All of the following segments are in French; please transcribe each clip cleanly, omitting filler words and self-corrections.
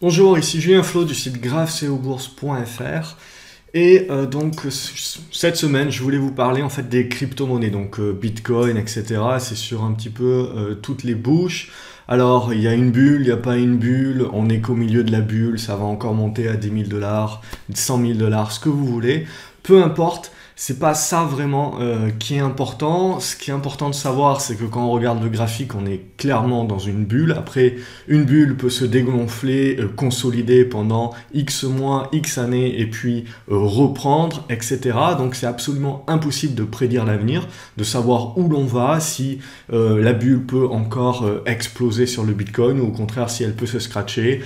Bonjour, ici Julien Flo du site graphceobourse.fr et donc cette semaine je voulais vous parler en fait des crypto-monnaies, donc Bitcoin, etc. C'est sur un petit peu toutes les bouches. Alors il y a une bulle, il n'y a pas une bulle, on est qu'au milieu de la bulle, ça va encore monter à 10 000 $, 100 000 $, ce que vous voulez, peu importe. C'est pas ça vraiment qui est important. Ce qui est important de savoir, c'est que quand on regarde le graphique, on est clairement dans une bulle. Après, une bulle peut se dégonfler, consolider pendant X mois, X années, et puis reprendre, etc. Donc c'est absolument impossible de prédire l'avenir, de savoir où l'on va, si la bulle peut encore exploser sur le Bitcoin, ou au contraire si elle peut se scratcher,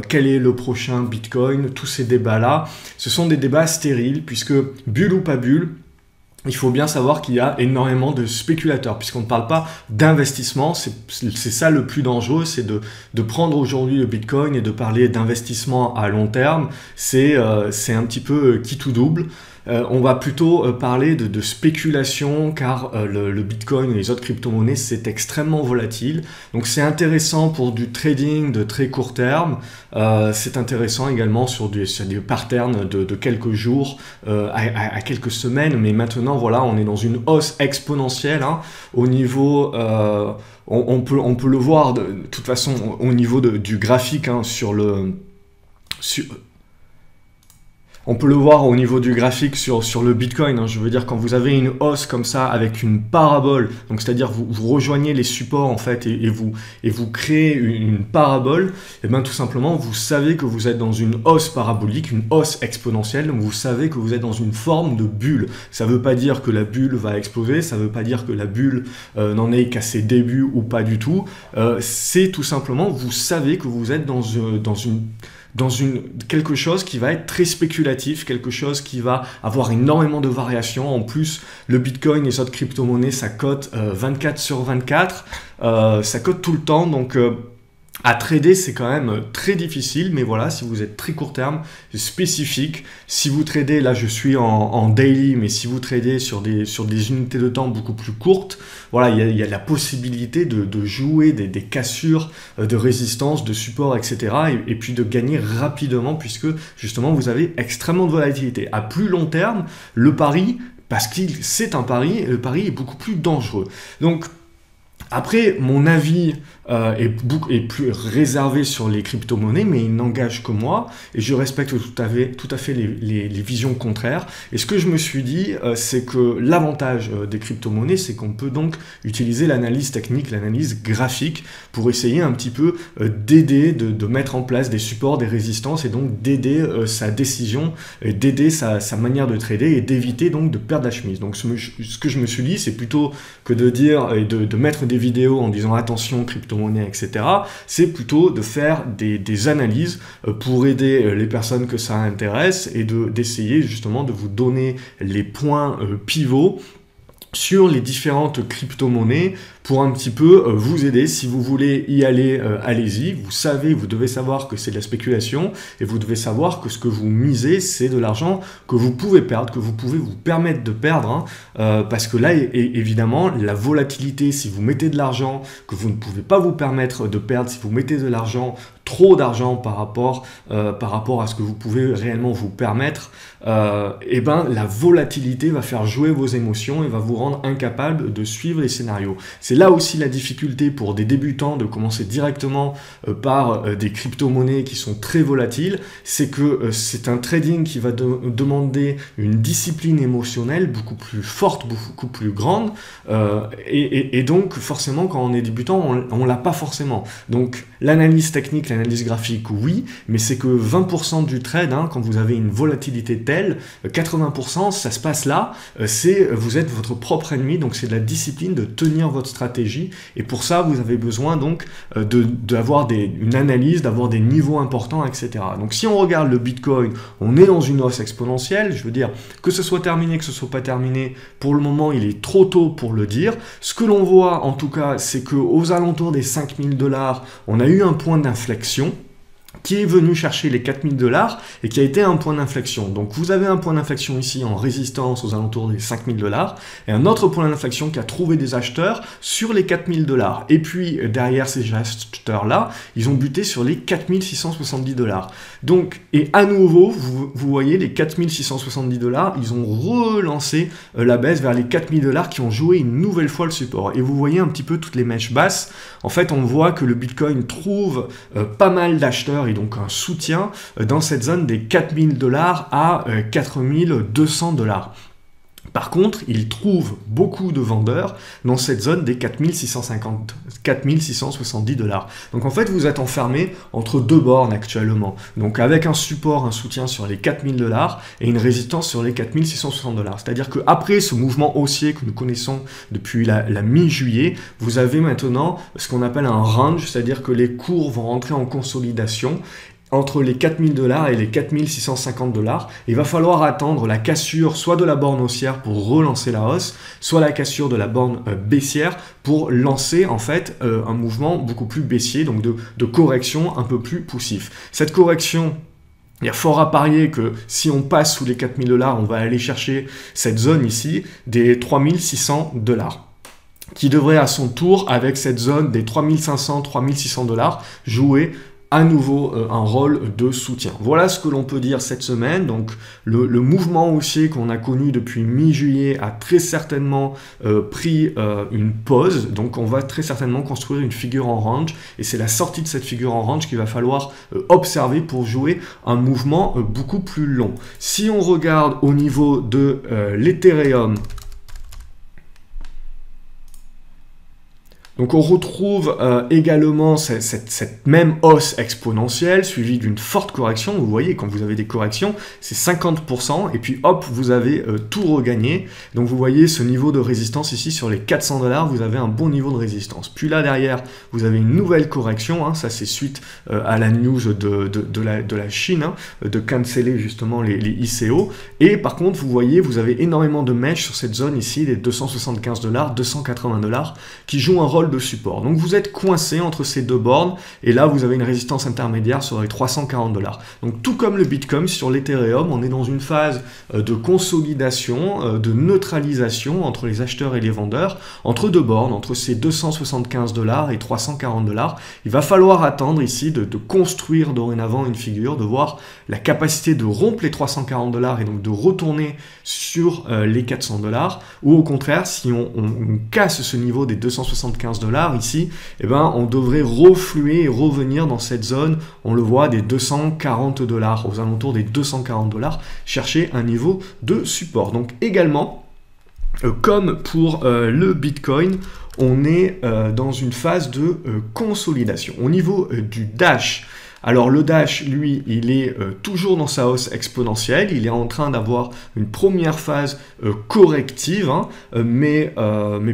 quel est le prochain Bitcoin, tous ces débats-là. Ce sont des débats stériles, puisque bulle ou pas bulle, il faut bien savoir qu'il y a énormément de spéculateurs, puisqu'on ne parle pas d'investissement. C'est ça le plus dangereux, c'est de prendre aujourd'hui le Bitcoin et de parler d'investissement à long terme. C'est un petit peu qui tout double. On va plutôt parler de spéculation, car le Bitcoin et les autres crypto-monnaies, c'est extrêmement volatile. Donc c'est intéressant pour du trading de très court terme. C'est intéressant également sur des patterns de quelques jours à quelques semaines. Mais maintenant, voilà, on est dans une hausse exponentielle hein, au niveau... on peut le voir de toute façon au niveau du graphique hein, on peut le voir au niveau du graphique sur le Bitcoin, hein. Je veux dire, quand vous avez une hausse comme ça avec une parabole, donc c'est-à-dire vous rejoignez les supports en fait et vous créez une parabole, et bien tout simplement vous savez que vous êtes dans une hausse parabolique, une hausse exponentielle, donc vous savez que vous êtes dans une forme de bulle. Ça ne veut pas dire que la bulle va exploser, ça ne veut pas dire que la bulle n'en est qu'à ses débuts ou pas du tout. C'est tout simplement, vous savez que vous êtes dans quelque chose qui va être très spéculatif, quelque chose qui va avoir énormément de variations. En plus, le Bitcoin et les autres crypto-monnaies, ça cote 24/24, ça cote tout le temps, donc à trader, c'est quand même très difficile, mais voilà, si vous êtes très court terme, spécifique, si vous tradez, là je suis en daily, mais si vous tradez sur des unités de temps beaucoup plus courtes, voilà, il y a la possibilité de jouer des cassures de résistance, de support, etc. Et puis de gagner rapidement, puisque justement vous avez extrêmement de volatilité. À plus long terme, le pari, parce que c'est un pari, le pari est beaucoup plus dangereux. Donc, après, mon avis est plus réservé sur les crypto-monnaies, mais il n'engage que moi, et je respecte tout à fait les visions contraires. Et ce que je me suis dit, c'est que l'avantage des crypto-monnaies, c'est qu'on peut donc utiliser l'analyse technique, l'analyse graphique, pour essayer un petit peu d'aider, de mettre en place des supports, des résistances, et donc d'aider sa décision, d'aider sa manière de trader, et d'éviter donc de perdre la chemise. Donc ce que je me suis dit, c'est plutôt que de dire et de mettre des vidéos en disant attention crypto-monnaie, etc. C'est plutôt de faire des analyses pour aider les personnes que ça intéresse et d'essayer justement de vous donner les points pivots sur les différentes crypto-monnaies pour un petit peu vous aider. Si vous voulez y aller, allez-y. Vous devez savoir que c'est de la spéculation, et vous devez savoir que ce que vous misez, c'est de l'argent que vous pouvez perdre, que vous pouvez vous permettre de perdre, hein, parce que là, évidemment, la volatilité, si vous mettez de l'argent que vous ne pouvez pas vous permettre de perdre, si vous mettez de l'argent, trop d'argent par rapport à ce que vous pouvez réellement vous permettre, et ben la volatilité va faire jouer vos émotions et va vous rendre incapable de suivre les scénarios. C'est là aussi la difficulté pour des débutants de commencer directement par des crypto-monnaies qui sont très volatiles, c'est que c'est un trading qui va demander une discipline émotionnelle beaucoup plus forte, beaucoup plus grande, et donc forcément quand on est débutant, on l'a pas forcément. Donc l'analyse technique, l'analyse graphique, oui, mais c'est que 20% du trade, hein, quand vous avez une volatilité telle, 80%, ça se passe là, vous êtes votre propre ennemi, donc c'est de la discipline de tenir votre stratégie, et pour ça, vous avez besoin donc d'avoir une analyse, d'avoir des niveaux importants, etc. Donc si on regarde le Bitcoin, on est dans une hausse exponentielle, je veux dire, que ce soit terminé, que ce soit pas terminé, pour le moment, il est trop tôt pour le dire. Ce que l'on voit, en tout cas, c'est qu'aux alentours des 5 000 $, on a eu un point d'inflexion. qui est venu chercher les 4000 $ et qui a été un point d'inflexion. Donc vous avez un point d'inflexion ici en résistance aux alentours des 5000 $ et un autre point d'inflexion qui a trouvé des acheteurs sur les 4000 $. Et puis derrière ces acheteurs-là, ils ont buté sur les 4670 $. Donc, et à nouveau, vous voyez les 4670 $, ils ont relancé la baisse vers les 4000 $ qui ont joué une nouvelle fois le support. Et vous voyez un petit peu toutes les mèches basses. En fait, on voit que le Bitcoin trouve pas mal d'acheteurs et donc un soutien dans cette zone des 4000 $ à 4200 $. Par contre, il trouve beaucoup de vendeurs dans cette zone des 4670 $. Donc en fait, vous êtes enfermé entre deux bornes actuellement. Donc avec un support, un soutien sur les 4000 $ et une résistance sur les 4660 $. C'est-à-dire qu'après ce mouvement haussier que nous connaissons depuis la mi-juillet, vous avez maintenant ce qu'on appelle un range, c'est-à-dire que les cours vont rentrer en consolidation entre les 4000 $ et les 4650 $. Il va falloir attendre la cassure soit de la borne haussière pour relancer la hausse, soit la cassure de la borne baissière pour lancer en fait un mouvement beaucoup plus baissier, donc de correction un peu plus poussif. Cette correction, il y a fort à parier que si on passe sous les 4000 $, on va aller chercher cette zone ici des 3600 $, qui devrait à son tour, avec cette zone des 3500-3600 $, jouer à nouveau un rôle de soutien. Voilà ce que l'on peut dire cette semaine. Donc le mouvement haussier qu'on a connu depuis mi-juillet a très certainement pris une pause. Donc on va très certainement construire une figure en range et c'est la sortie de cette figure en range qu'il va falloir observer pour jouer un mouvement beaucoup plus long. Si on regarde au niveau de l'Ethereum, donc on retrouve également cette même hausse exponentielle suivie d'une forte correction. Vous voyez, quand vous avez des corrections, c'est 50% et puis hop, vous avez tout regagné. Donc vous voyez ce niveau de résistance ici sur les 400 $, vous avez un bon niveau de résistance. Puis là derrière, vous avez une nouvelle correction, hein, ça c'est suite à la news de la Chine, hein, de canceller justement les ICO. Et par contre, vous voyez, vous avez énormément de mèches sur cette zone ici, les 275 $, 280 $, qui jouent un rôle de support. Donc vous êtes coincé entre ces deux bornes et là vous avez une résistance intermédiaire sur les 340 $. Donc tout comme le Bitcoin sur l'Ethereum, on est dans une phase de consolidation, de neutralisation entre les acheteurs et les vendeurs, entre deux bornes, entre ces 275 $ et 340 $. Il va falloir attendre ici de construire dorénavant une figure, de voir la capacité de rompre les 340 $ et donc de retourner sur les 400 $, ou au contraire, si on casse ce niveau des 275 $ ici, eh ben, on devrait refluer et revenir dans cette zone, on le voit, des 240 $, aux alentours des 240 $, chercher un niveau de support. Donc également, comme pour le Bitcoin, on est dans une phase de consolidation. Au niveau du Dash, alors le Dash, lui, il est toujours dans sa hausse exponentielle, il est en train d'avoir une première phase corrective, hein, mais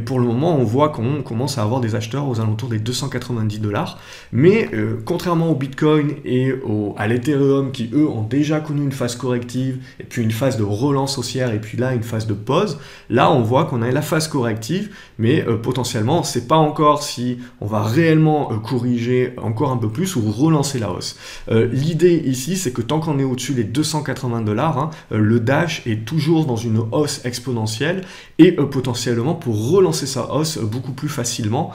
pour le moment, on voit qu'on commence à avoir des acheteurs aux alentours des 290 $. Mais contrairement au Bitcoin et à l'Ethereum, qui eux ont déjà connu une phase corrective, et puis une phase de relance haussière, et puis là, une phase de pause, là, on voit qu'on a la phase corrective, mais potentiellement, on ne sait pas encore si on va réellement corriger encore un peu plus ou relancer la hausse. L'idée ici, c'est que tant qu'on est au-dessus des 280 $, hein, le Dash est toujours dans une hausse exponentielle et potentiellement pour relancer sa hausse beaucoup plus facilement.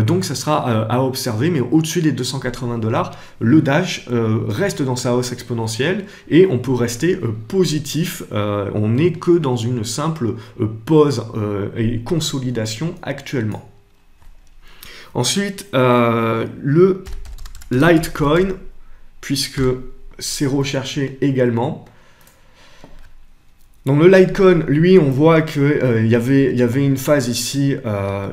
Donc ça sera à observer, mais au-dessus des 280 $, le Dash reste dans sa hausse exponentielle et on peut rester positif. On n'est que dans une simple pause et consolidation actuellement. Ensuite, le Litecoin, puisque c'est recherché également. Donc le Litecoin, lui, on voit qu'il y avait une phase ici,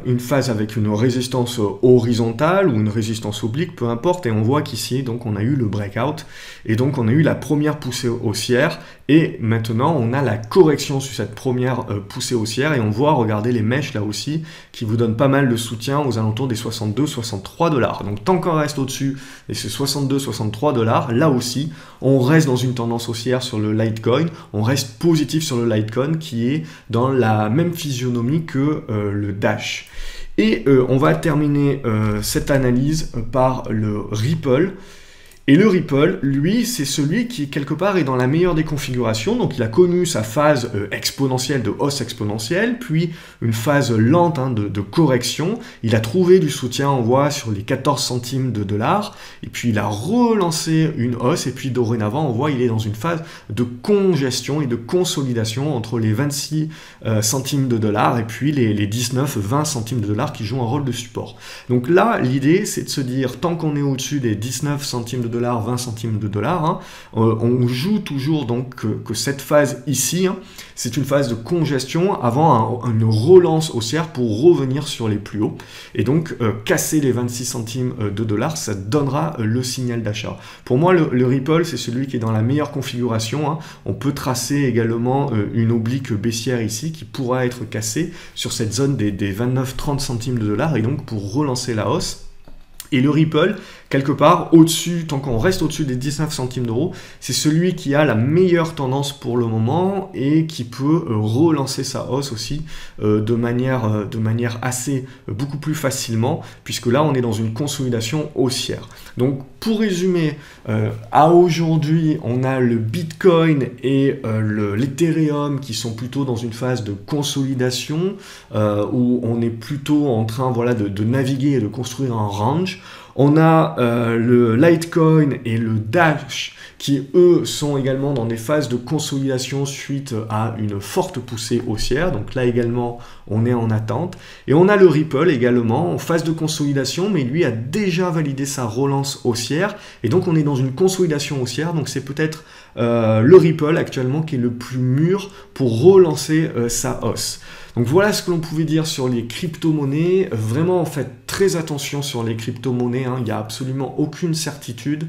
une phase avec une résistance horizontale ou une résistance oblique, peu importe, et on voit qu'ici, donc on a eu le breakout, et donc on a eu la première poussée haussière, et maintenant on a la correction sur cette première poussée haussière, et on voit, regardez les mèches là aussi, qui vous donnent pas mal de soutien aux alentours des 62-63 $. Donc tant qu'on reste au-dessus de ces 62-63 $, là aussi, on reste dans une tendance haussière sur le Litecoin, on reste positif sur le Litecoin qui est dans la même physionomie que le Dash. Et on va terminer cette analyse par le Ripple. Et le Ripple, lui, c'est celui qui, quelque part, est dans la meilleure des configurations. Donc, il a connu sa phase exponentielle, de hausse exponentielle, puis une phase lente de correction. Il a trouvé du soutien, on voit, sur les 14 centimes de dollars. Et puis, il a relancé une hausse. Et puis, dorénavant, on voit, il est dans une phase de congestion et de consolidation entre les 26 centimes de dollars et puis les 19-20 centimes de dollars qui jouent un rôle de support. Donc là, l'idée, c'est de se dire, tant qu'on est au-dessus des 19 centimes de dollars, 20 centimes de dollars, on joue toujours donc que cette phase ici, c'est une phase de congestion avant une relance haussière pour revenir sur les plus hauts. Et donc, casser les 26 centimes de dollars, ça donnera le signal d'achat. Pour moi, le Ripple, c'est celui qui est dans la meilleure configuration. On peut tracer également une oblique baissière ici qui pourra être cassée sur cette zone des 29-30 centimes de dollars et donc pour relancer la hausse. Et le Ripple, quelque part, au-dessus, tant qu'on reste au-dessus des 19 centimes d'euros, c'est celui qui a la meilleure tendance pour le moment et qui peut relancer sa hausse aussi de manière assez beaucoup plus facilement, puisque là, on est dans une consolidation haussière. Donc, pour résumer, à aujourd'hui, on a le Bitcoin et l'Ethereum qui sont plutôt dans une phase de consolidation, où on est plutôt en train de naviguer et de construire un range. On a le Litecoin et le Dash qui, eux, sont également dans des phases de consolidation suite à une forte poussée haussière. Donc là également, on est en attente. Et on a le Ripple également en phase de consolidation, mais lui a déjà validé sa relance haussière. Et donc, on est dans une consolidation haussière. Donc, c'est peut-être le Ripple actuellement qui est le plus mûr pour relancer sa hausse. Donc voilà ce que l'on pouvait dire sur les crypto-monnaies. Vraiment, faites très attention sur les crypto-monnaies. Il n'y a absolument aucune certitude.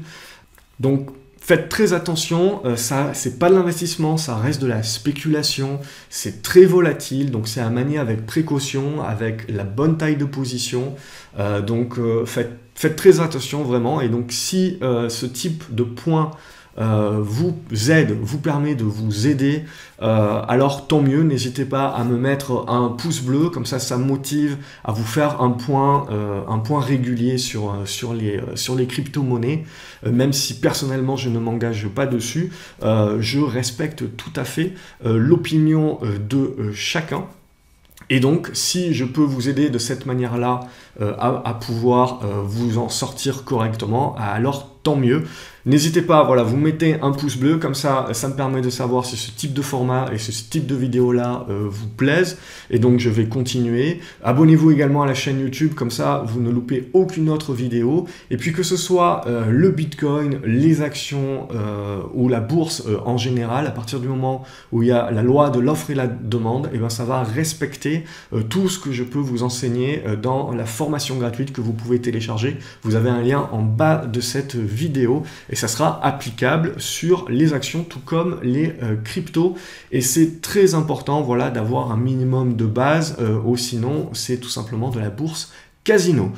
Donc faites très attention. Ça, c'est pas de l'investissement, ça reste de la spéculation. C'est très volatile, donc c'est à manier avec précaution, avec la bonne taille de position. Faites très attention vraiment. Et donc si ce type de point vous permet de vous aider, alors tant mieux, n'hésitez pas à me mettre un pouce bleu, comme ça me motive à vous faire un point régulier sur les crypto-monnaies, même si personnellement je ne m'engage pas dessus, je respecte tout à fait l'opinion de chacun. Et donc, si je peux vous aider de cette manière-là à pouvoir vous en sortir correctement, alors tant mieux. N'hésitez pas, vous mettez un pouce bleu, comme ça me permet de savoir si ce type de format et ce type de vidéo-là vous plaisent. Et donc, je vais continuer. Abonnez-vous également à la chaîne YouTube, comme ça, vous ne loupez aucune autre vidéo. Et puis, que ce soit le Bitcoin, les actions ou la bourse en général, à partir du moment où il y a la loi de l'offre et la demande, et bien, ça va respecter tout ce que je peux vous enseigner dans la formation gratuite que vous pouvez télécharger. Vous avez un lien en bas de cette vidéo. Et ça sera applicable sur les actions tout comme les cryptos. Et c'est très important d'avoir un minimum de base, ou sinon c'est tout simplement de la bourse casino.